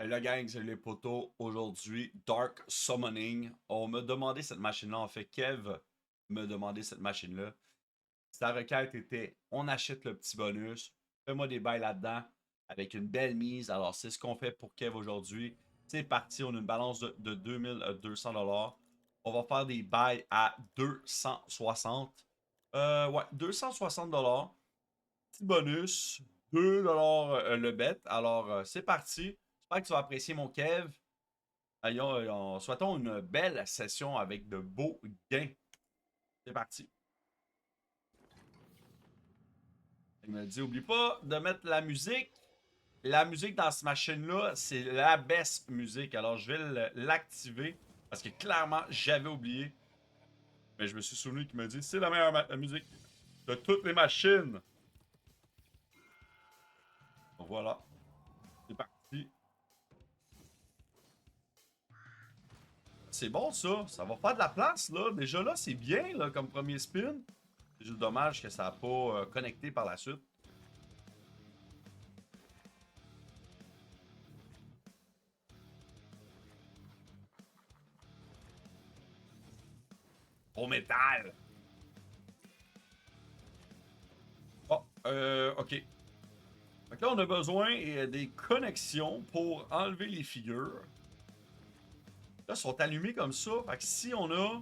La gang, c'est les potos. Aujourd'hui, Dark Summoning. On m'a demandé cette machine-là. En fait, Kev m'a demandé cette machine-là. Sa requête était on achète le petit bonus. Fais-moi des bails là-dedans avec une belle mise. Alors, c'est ce qu'on fait pour Kev aujourd'hui. C'est parti. On a une balance de 2200$. On va faire des bails à 260. Ouais, 260$. Petit bonus. 2$ le bet. Alors, c'est parti. J'espère que tu vas apprécier mon Kev. Souhaitons une belle session avec de beaux gains. C'est parti. Il me dit, oublie pas de mettre la musique. La musique dans cette machine-là, c'est la best musique. Alors, je vais l'activer parce que clairement, j'avais oublié. Mais je me suis souvenu qu'il me dit, c'est la meilleure musique de toutes les machines. Donc voilà, c'est parti. C'est bon ça, ça va faire de la place là. Déjà là, c'est bien là, comme premier spin. C'est juste dommage que ça n'a pas connecté par la suite. Au métal. Oh, ok. Donc là, on a besoin des connexions pour enlever les figures. Là, ils sont allumés comme ça. Fait que si on a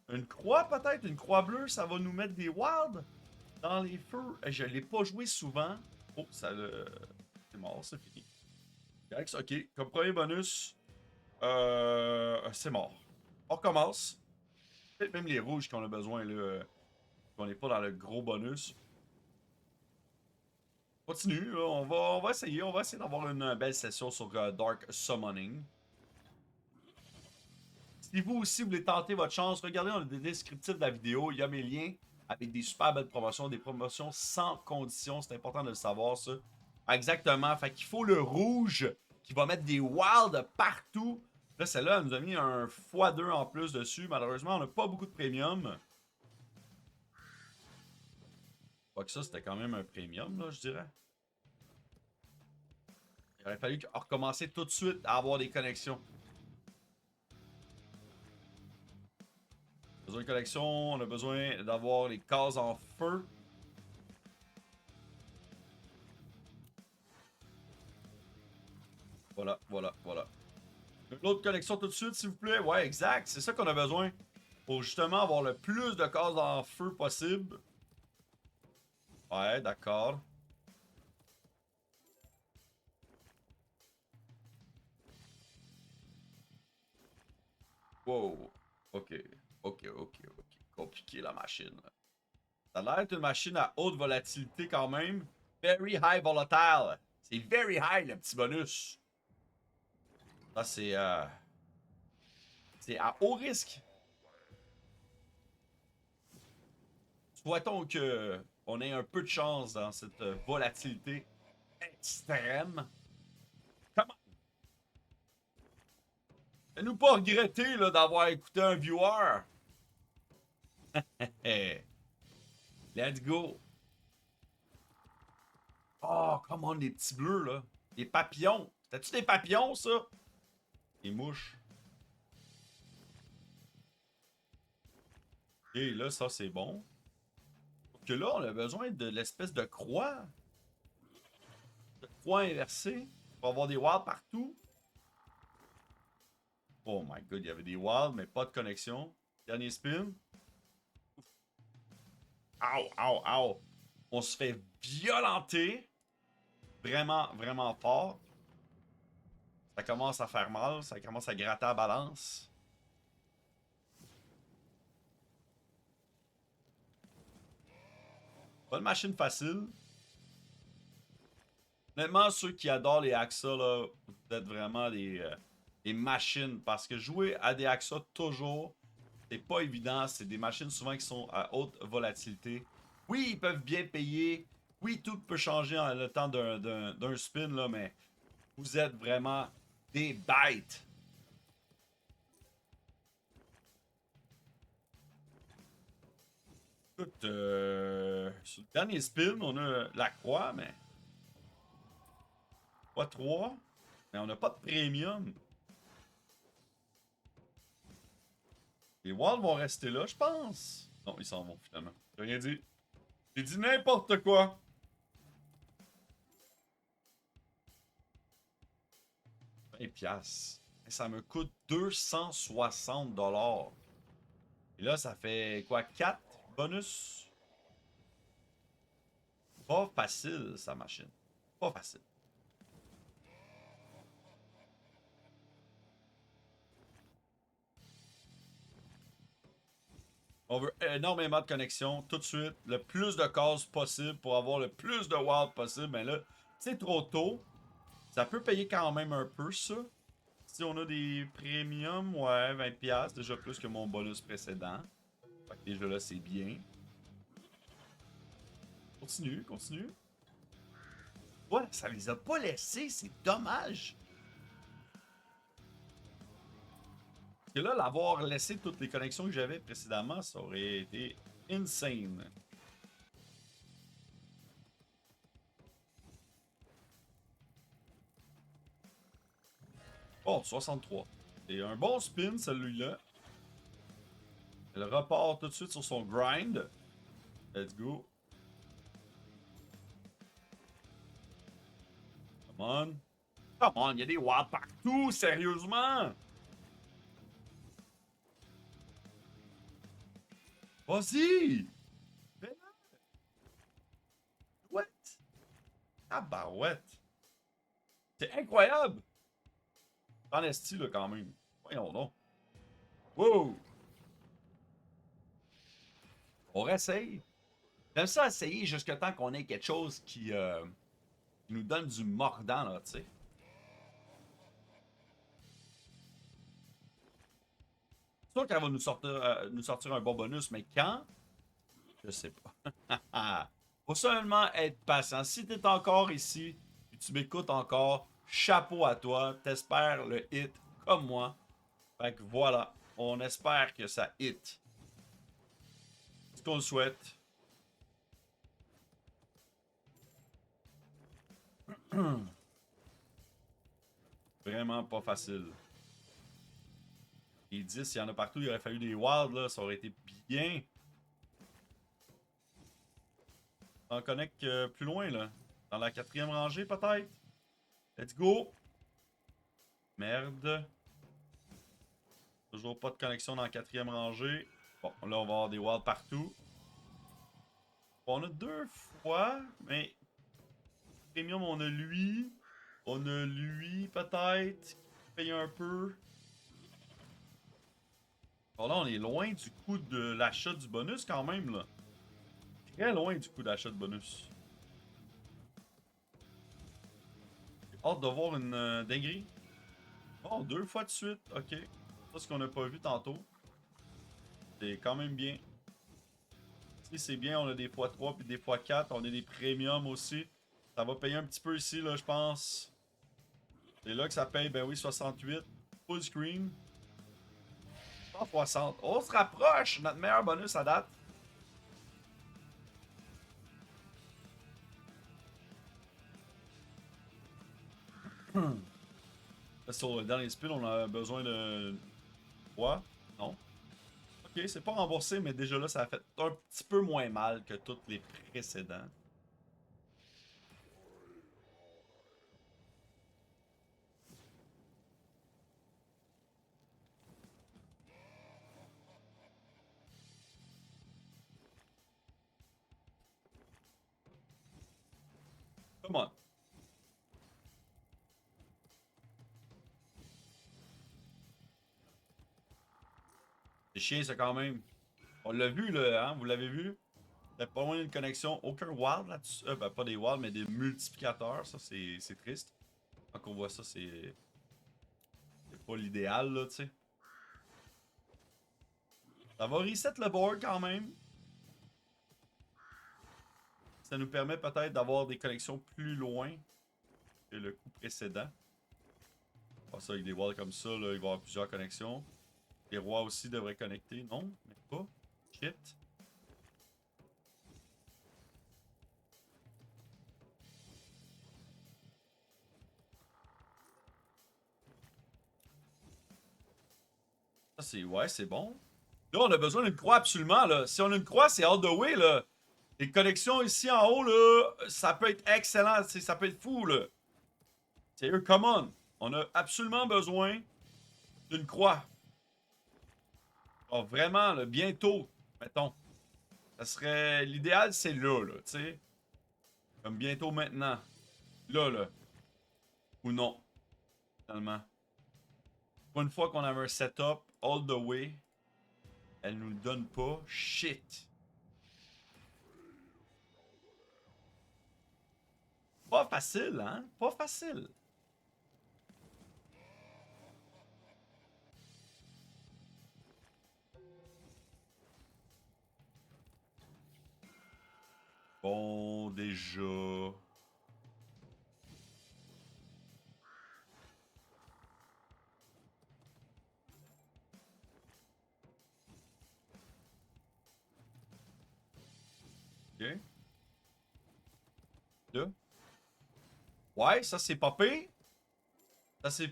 une croix, peut-être, une croix bleue, ça va nous mettre des wilds dans les feux. Je ne l'ai pas joué souvent. Oh, ça le. C'est mort, c'est fini. Yikes, ok. Comme premier bonus, c'est mort. On recommence. Peut-être même les rouges qu'on a besoin, là. On n'est pas dans le gros bonus. Continue, là, on va essayer d'avoir une belle session sur Dark Summoning. Si vous aussi voulez tenter votre chance, regardez dans le descriptif de la vidéo, il y a mes liens avec des super belles promotions, des promotions sans condition, c'est important de le savoir ça. Exactement, fait qu'il faut le rouge qui va mettre des wilds partout. Là, celle-là, elle nous a mis un x2 en plus dessus. Malheureusement, on n'a pas beaucoup de premium. Pas que ça, c'était quand même un premium, là, je dirais. Il aurait fallu recommencer tout de suite à avoir des connexions. Besoin de connexion, on a besoin d'avoir les cases en feu. Voilà, voilà, voilà. Une autre connexion tout de suite, s'il vous plaît. Ouais, exact. C'est ça qu'on a besoin. Pour justement avoir le plus de cases en feu possible. Ouais, d'accord. Wow. Ok. Ok, ok, ok. Compliqué la machine. Ça a l'air d'être une machine à haute volatilité quand même. Very high volatile. C'est very high le petit bonus. Ça, c'est à haut risque. Souhaitons que on ait un peu de chance dans cette volatilité extrême. Comment? Fais-nous pas regretter d'avoir écouté un viewer. Let's go. Oh, come on, les petits bleus, là. Les papillons. T'as-tu des papillons, ça? Les mouches. Et là, ça, c'est bon. Sauf que là, on a besoin de l'espèce de croix. De croix inversée. Pour avoir des wilds partout. Oh my god, il y avait des wilds, mais pas de connexion. Dernier spin. Ow, ow, ow. On se fait violenter. Vraiment, vraiment fort. Ça commence à faire mal. Ça commence à gratter la balance. Pas une machine facile. Honnêtement, ceux qui adorent les AXA, là, vous êtes vraiment des machines. Parce que jouer à des AXA toujours, c'est pas évident. C'est des machines souvent qui sont à haute volatilité. Oui, ils peuvent bien payer. Oui, tout peut changer en le temps d'un spin, là, mais vous êtes vraiment des bêtes. Écoute, sur le dernier spin, on a la croix, mais pas trois. Mais on n'a pas de premium. Les Wilds vont rester là, je pense. Non, ils s'en vont finalement. J'ai rien dit. J'ai dit n'importe quoi. 20$. Ça me coûte 260$. Et là, ça fait quoi? 4 bonus? Pas facile, sa machine. Pas facile. On veut énormément de connexions tout de suite, le plus de cases possible pour avoir le plus de wild possible. Mais là, c'est trop tôt. Ça peut payer quand même un peu, ça. Si on a des premiums, ouais, 20$, déjà plus que mon bonus précédent. Fait que déjà là, c'est bien. Continue, continue. Ouais, ça les a pas laissés, c'est dommage. Parce que là, l'avoir laissé toutes les connexions que j'avais précédemment, ça aurait été insane. Oh, 63. C'est un bon spin, celui-là. Elle repart tout de suite sur son grind. Let's go. Come on. Come on, il y a des wilds partout, sérieusement. Vas-y. Fais-le. What? Ah bah ouais. C'est incroyable. En esti, là, quand même. Voyons donc. Wow. On réessaye. J'aime ça essayer jusqu'à temps qu'on ait quelque chose qui nous donne du mordant, là, tu sais. C'est sûr qu'elle va nous sortir un bon bonus, mais quand? Je sais pas. Faut seulement être patient. Si t'es encore ici, et tu m'écoutes encore, chapeau à toi. T'espères le hit comme moi. Fait que voilà. On espère que ça hit. Ce qu'on le souhaite. Vraiment pas facile. Les 10, il y en a partout. Il aurait fallu des wilds, là. Ça aurait été bien. On connecte plus loin, là. Dans la quatrième rangée, peut-être. Let's go. Merde. Toujours pas de connexion dans la quatrième rangée. Bon, là, on va avoir des wilds partout. Bon, on a deux fois, mais premium, on a lui. On a lui, peut-être, qui paye un peu. Bon, là, on est loin du coût de l'achat du bonus, quand même, là. Très loin du coût d'achat de bonus. J'ai hâte de voir une dinguerie. Oh, deux fois de suite, ok. Ça, ce qu'on n'a pas vu tantôt. C'est quand même bien. Si c'est bien, on a des x3 puis des x4. On a des premiums aussi. Ça va payer un petit peu ici, là, je pense. C'est là que ça paye, ben oui, 68. Full screen. 160. On se rapproche! Notre meilleur bonus à date. Sur le dernier spin, on a besoin de 3. Non. Ok, c'est pas remboursé, mais déjà là, ça a fait un petit peu moins mal que tous les précédents. Come on. C'est chiant, ça, quand même. On l'a vu, là, hein? Vous l'avez vu? T'as pas loin d'une connexion. Aucun wild là-dessus. Ben, pas des wilds, mais des multiplicateurs. Ça, c'est triste. Quand on voit ça, c'est pas l'idéal, là, tu sais. Ça va reset le board quand même. Ça nous permet peut-être d'avoir des connexions plus loin que le coup précédent. Pas ça, avec des walls comme ça, là, il va y avoir plusieurs connexions. Les rois aussi devraient connecter. Non, mais pas. Shit. Ouais, c'est bon. Là, on a besoin d'une croix absolument, là. Si on a une croix, c'est all the way, là. Les connexions ici en haut, là, ça peut être excellent. Ça peut être fou, là. Sérieux, come on. On a absolument besoin d'une croix. Oh, vraiment, là, bientôt, mettons. Ça serait... L'idéal, c'est là, tu sais. Comme bientôt maintenant. Là. Ou non, finalement. Une fois qu'on avait un setup all the way, elle nous le donne pas. Shit. Pas facile, hein? Pas facile. Bon, déjà. OK. Là. Ouais, ça c'est popé.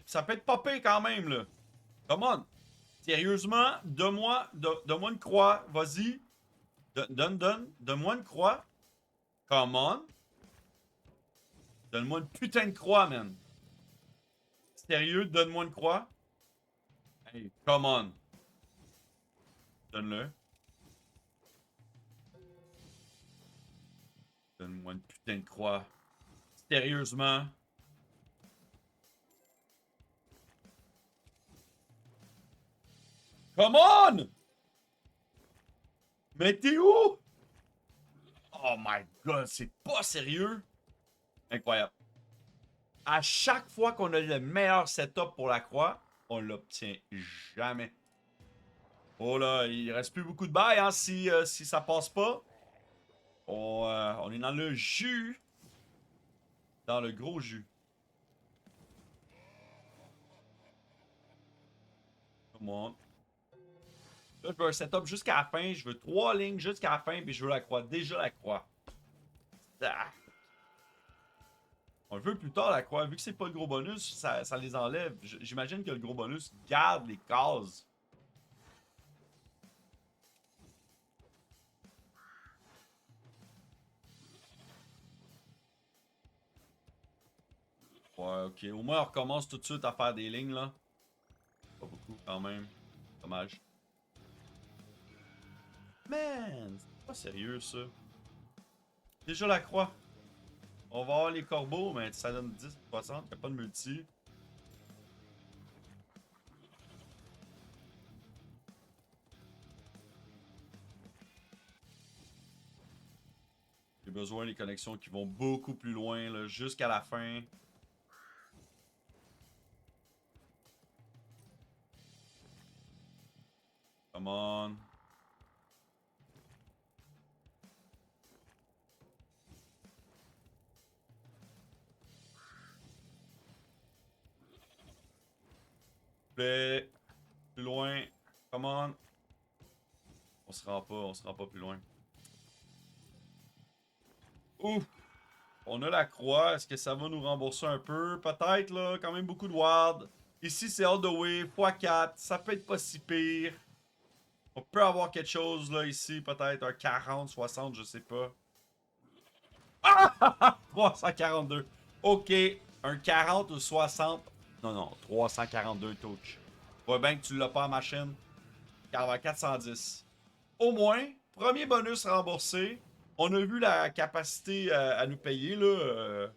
Ça peut être popé quand même, là. Come on. Sérieusement, donne-moi une croix. Vas-y. Donne-moi une croix. Come on. Donne-moi une putain de croix, man. Sérieux, donne-moi une croix. Hey, come on. Donne-le. Donne-moi une putain de croix. Sérieusement. Come on! Mais t'es où? Oh my god, c'est pas sérieux? Incroyable. À chaque fois qu'on a le meilleur setup pour la croix, on l'obtient jamais. Oh là, il reste plus beaucoup de bail, hein, si ça passe pas. On est dans le jus. Dans le gros jus. Come on. Là, je veux un setup jusqu'à la fin. Je veux 3 lignes jusqu'à la fin, puis je veux la croix. Déjà la croix. Ah. On le veut plus tard, la croix. Vu que c'est pas le gros bonus, ça les enlève. J'imagine que le gros bonus garde les cases. Ouais, ok. Au moins, on recommence tout de suite à faire des lignes, là. Pas beaucoup, quand même. Dommage. Man, c'est pas sérieux, ça. Déjà la croix. On va avoir les corbeaux, mais ça donne 10, 60. Y'a pas de multi. J'ai besoin des connexions qui vont beaucoup plus loin, là, jusqu'à la fin. Come on. Plaît. Plus loin. Come on. On se rend pas plus loin. Ouf. On a la croix. Est-ce que ça va nous rembourser un peu? Peut-être, là. Quand même beaucoup de ward. Ici, c'est all the way. x4. Ça peut être pas si pire. On peut avoir quelque chose, là, ici. Peut-être un 40, 60, je sais pas. Ah! 342. Ok. Un 40 ou 60. Non, non. 342 touch. Vois bien que tu l'as pas en machine. 410. Au moins, premier bonus remboursé. On a vu la capacité à nous payer, là.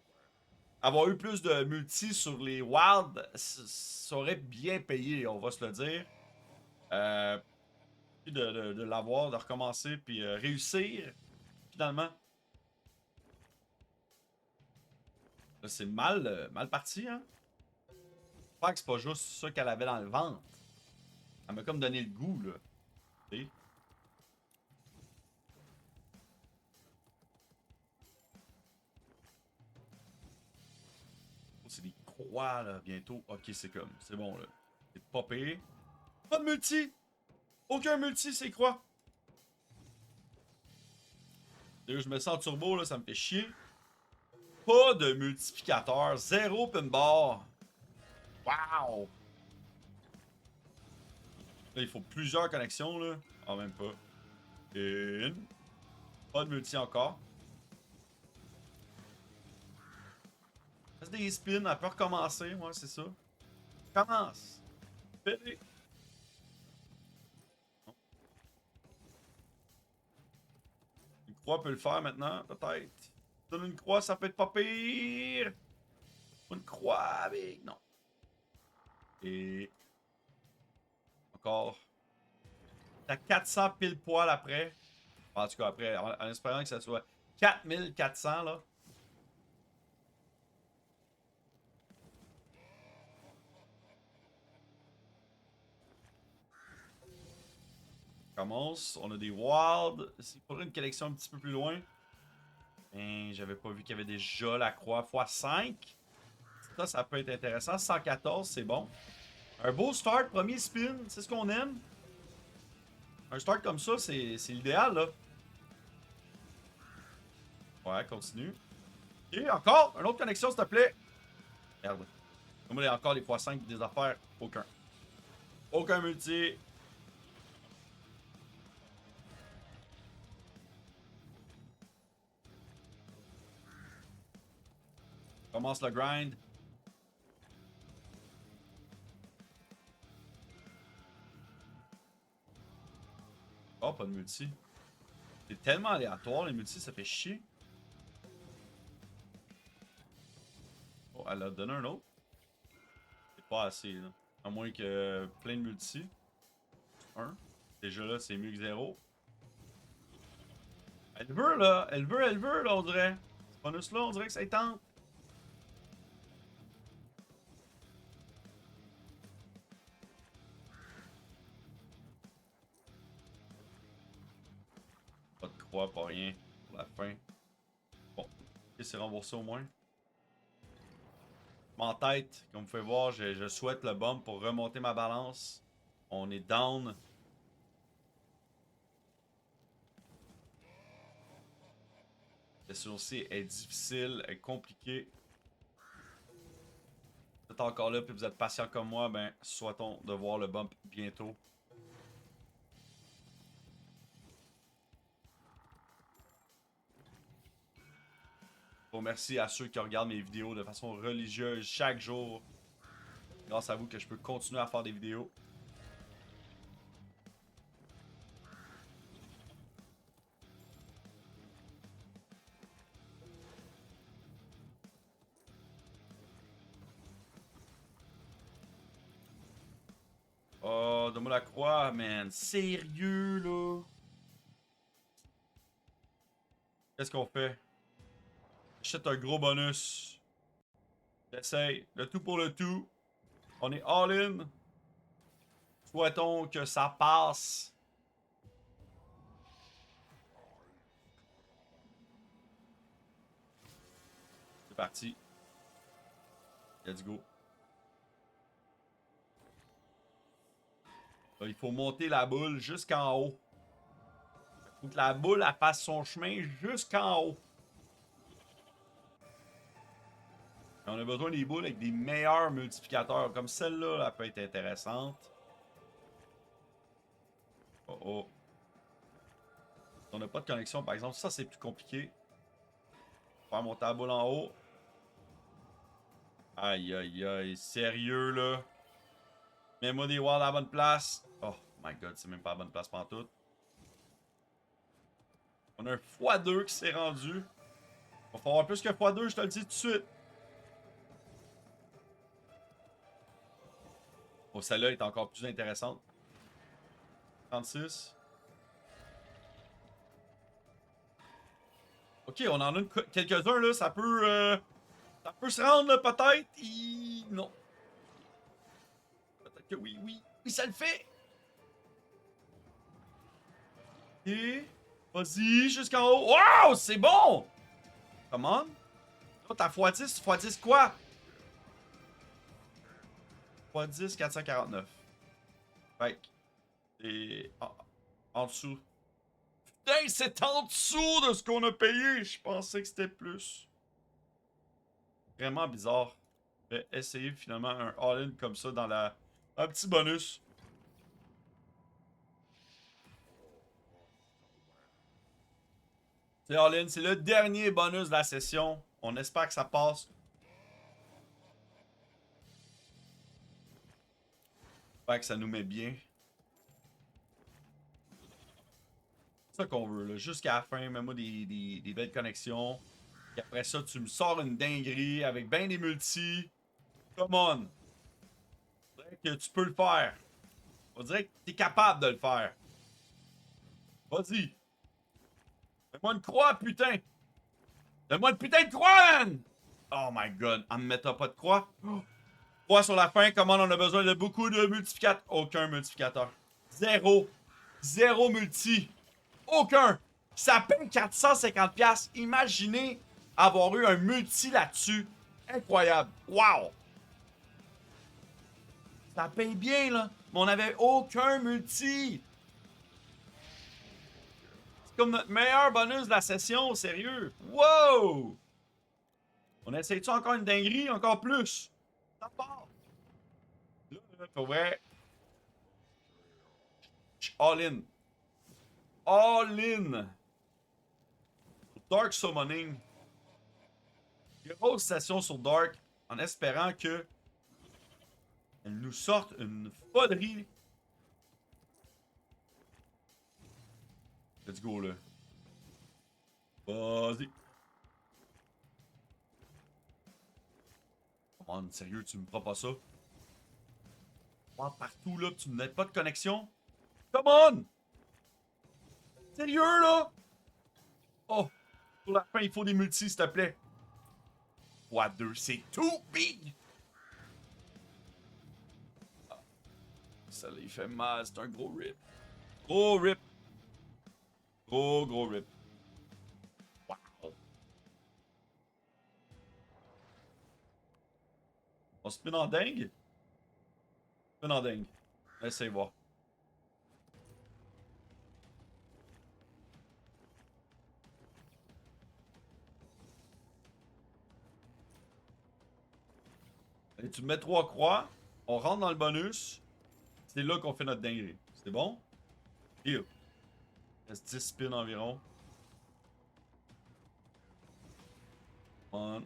Avoir eu plus de multi sur les Wild, ça aurait bien payé, on va se le dire. Euh, de l'avoir, de recommencer, puis réussir, finalement. Là, c'est mal parti, hein. J'espère que c'est pas juste ça qu'elle avait dans le ventre. Elle m'a comme donné le goût, là. Tu sais. Oh, c'est des croix, là, bientôt. Ok, c'est comme, c'est bon, là. C'est pas payé. Pas de multi! Aucun multi, c'est quoi? D'ailleurs, je me sens turbo, là, ça me fait chier. Pas de multiplicateur, zéro pin bar. Wow! Là, il faut plusieurs connexions, là. Ah, même pas. Une. Pas de multi encore. Reste des spins, elle peut recommencer, moi, c'est ça. Commence. Fais-les. Une croix peut le faire maintenant, peut-être. Donne une croix, ça peut être pas pire. Une croix, mais non. Et. Encore. T'as 400 pile poil après. En tout cas, après, en espérant que ça soit 4400, là. Commence. On a des wilds. Il faudrait une collection un petit peu plus loin. Et j'avais pas vu qu'il y avait déjà la croix x5. Ça peut être intéressant. 114, c'est bon. Un beau start, premier spin, c'est ce qu'on aime. Un start comme ça, c'est l'idéal, là. Ouais, continue. Et encore, une autre connexion, s'il te plaît. Merde. Comme il y a encore les x5 des affaires, aucun. Aucun multi. Commence le grind. Oh, pas de multi. C'est tellement aléatoire, les multis, ça fait chier. Oh, elle a donné un autre. C'est pas assez, là. À moins que plein de multis. Un. Déjà là, c'est mieux que zéro. Elle veut, là. Elle veut, là, on dirait. Ce bonus-là, on dirait que ça tente. Pas de croix, pas rien. Pour la fin. Bon. Ok, c'est remboursé au moins. En tête, comme vous pouvez voir, je souhaite le bump pour remonter ma balance. On est down. La aussi est difficile, est compliquée. Vous êtes encore là et vous êtes patient comme moi, ben souhaitons de voir le bump bientôt. Bon, merci à ceux qui regardent mes vidéos de façon religieuse chaque jour. Grâce à vous que je peux continuer à faire des vidéos. Oh, donne-moi la croix, man. Sérieux, là? Qu'est-ce qu'on fait? Achète un gros bonus. J'essaye. Le tout pour le tout. On est all-in. Souhaitons que ça passe. C'est parti. Let's go. Là, il faut monter la boule jusqu'en haut. Il faut que la boule elle fasse son chemin jusqu'en haut. Et on a besoin des boules avec des meilleurs multiplicateurs. Comme celle-là, elle peut être intéressante. Oh oh. On n'a pas de connexion, par exemple. Ça, c'est plus compliqué. Faire monter la boule en haut. Aïe, aïe, aïe. Sérieux, là. Mets-moi des walls à la bonne place. Oh my god, c'est même pas la bonne place pantoute. On a un x2 qui s'est rendu. Va falloir plus que x2, je te le dis tout de suite. Oh, celle-là est encore plus intéressante. 36. Ok, on en a quelques-uns, là. Ça peut se rendre, là, peut-être. Non. Peut-être que oui, oui. Oui, ça le fait. Ok. Vas-y, jusqu'en haut. Wow, c'est bon! Come on. Oh, t'as x10. x10 quoi? x10, 449. Fait que, et en dessous. Putain, c'est en dessous de ce qu'on a payé. Je pensais que c'était plus. Vraiment bizarre. Je vais essayer finalement un all-in comme ça dans un petit bonus. C'est all-in. C'est le dernier bonus de la session. On espère que ça passe. J'espère que ça nous met bien. C'est ça qu'on veut, là. Jusqu'à la fin, mets-moi des belles connexions. Et après ça, tu me sors une dinguerie avec ben des multis. Come on. On dirait que tu peux le faire. On dirait que t'es capable de le faire. Vas-y. Fais-moi une croix, putain. Donne-moi une putain de croix, man! Oh my god. En me mettant pas de croix. Croix sur la fin. Comment on a besoin de beaucoup de multiplicateurs. Aucun multiplicateur. Zéro. Zéro multi. Aucun. Ça paye 450$. Imaginez avoir eu un multi là-dessus. Incroyable. Wow. Ça paye bien, là. Mais on n'avait aucun multi. C'est comme notre meilleur bonus de la session, sérieux. Wow! On essaye-tu encore une dinguerie? Encore plus. Ça part. Là, pour vrai. All in. All in. Dark Summoning. Grosse session sur Dark. En espérant que elle nous sorte une foderie. Let's go, là. Vas-y. Come on, sérieux, tu me feras pas ça? Oh, partout, là, tu me n'as pas de connexion? Come on! Sérieux, là? Oh, pour la fin, il faut des multis, s'il te plaît. x2, c'est too big! Ah, ça, là, il fait mal, c'est un gros rip. Gros rip. Gros rip. Wow. On se spin en dingue? Spin en dingue. Laissez voir. Et tu mets 3 croix, on rentre dans le bonus, c'est là qu'on fait notre dinguerie. C'est bon? Here. Il reste 10 spins environ. On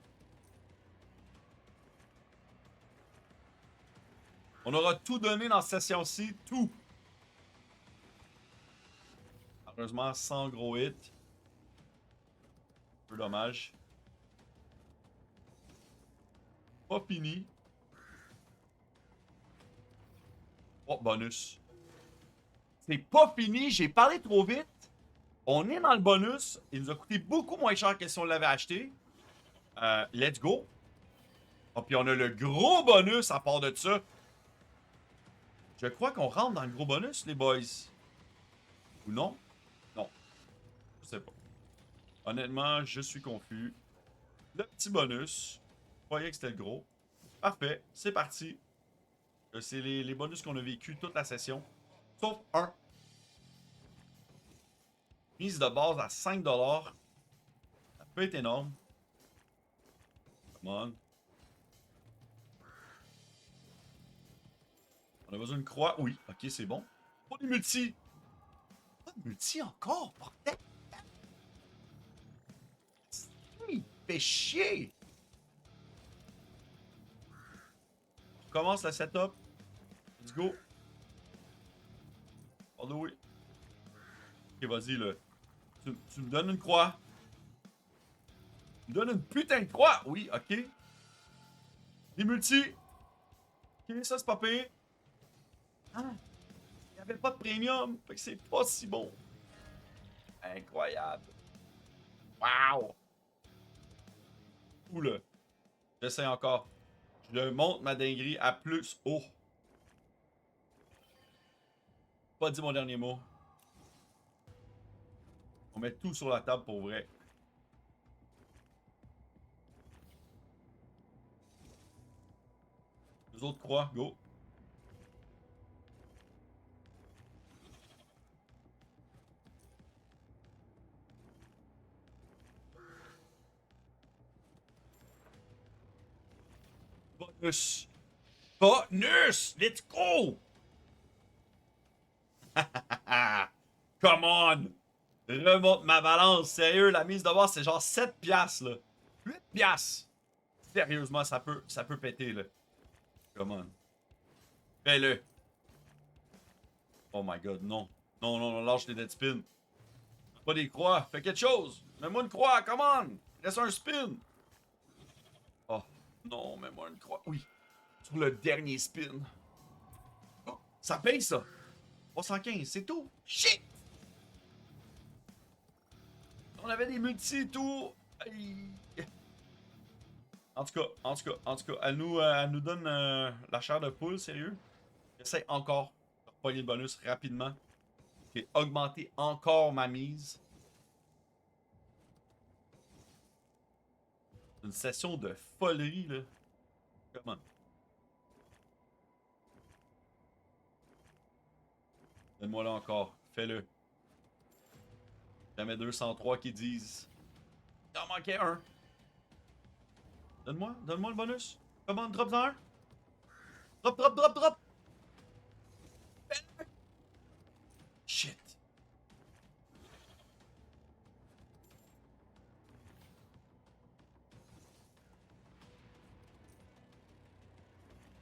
aura tout donné dans cette session-ci, tout. Malheureusement, sans gros hit. Un peu dommage. Pas fini. Oh, bonus. C'est pas fini, j'ai parlé trop vite. On est dans le bonus. Il nous a coûté beaucoup moins cher que si on l'avait acheté. Let's go. Oh, puis on a le gros bonus à part de ça. Je crois qu'on rentre dans le gros bonus, les boys. Ou non? Non. Je sais pas. Honnêtement, je suis confus. Le petit bonus. Je croyais que c'était le gros. Parfait. C'est parti. C'est les bonus qu'on a vécu toute la session. Sauf un. Mise de base à 5$. Ça peut être énorme. Come on. On a besoin d'une croix. Oui. Ok, c'est bon. Pas de multi. Pas de multi encore, bordel. Il fait chier. On commence la setup. Let's go. All the way. Ok, vas-y, là. Tu me donnes une croix. Tu me donnes une putain de croix. Oui, ok. Des multi. Ok, ça, c'est pas pire. Ah, il n'y avait pas de premium. Fait que c'est pas si bon. Incroyable. Wow. Ouh là. J'essaie encore. Je monte ma dinguerie à plus haut. Pas dit mon dernier mot. On met tout sur la table pour vrai. Les autres croix, go. Bonus. Bonus! Let's go! Come on! Remonte ma balance. Sérieux, la mise de base, c'est genre 7 piastres, là. 8 piastres. Sérieusement, ça peut péter, là. Come on. Fais-le. Oh my god, non. Non, non, non, lâche les dead spins. Pas des croix. Fais quelque chose. Mets-moi une croix, come on. Reste un spin. Oh, non, mets-moi une croix. Oui. Sur le dernier spin. Oh, ça paye, ça. 315, c'est tout. Shit! On avait des multis et tout. Aïe. En tout cas, elle nous donne la chair de poule, sérieux. J'essaie encore de repogner le bonus rapidement. Et augmenter encore ma mise. Une session de folerie, là. Comment? Donne-moi là encore. Fais-le. Jamais 203 qui disent. Il en manquait un. Donne-moi le bonus. Comment? Drop dans un. Drop. Shit.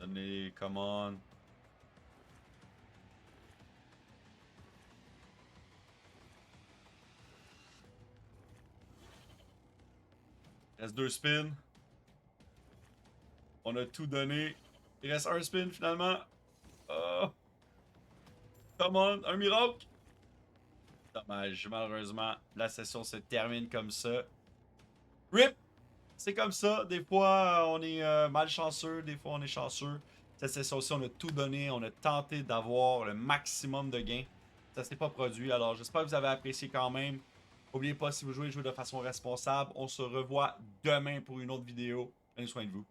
Donnez, come on. Il reste 2 spins. On a tout donné. Il reste un spin finalement. Oh. Come on, un miracle. Dommage, malheureusement, la session se termine comme ça. RIP! C'est comme ça. Des fois, on est malchanceux, des fois, on est chanceux. Cette session-ci, on a tout donné. On a tenté d'avoir le maximum de gains. Ça s'est pas produit. Alors, j'espère que vous avez apprécié quand même. N'oubliez pas, si vous jouez de façon responsable, on se revoit demain pour une autre vidéo. Prenez soin de vous.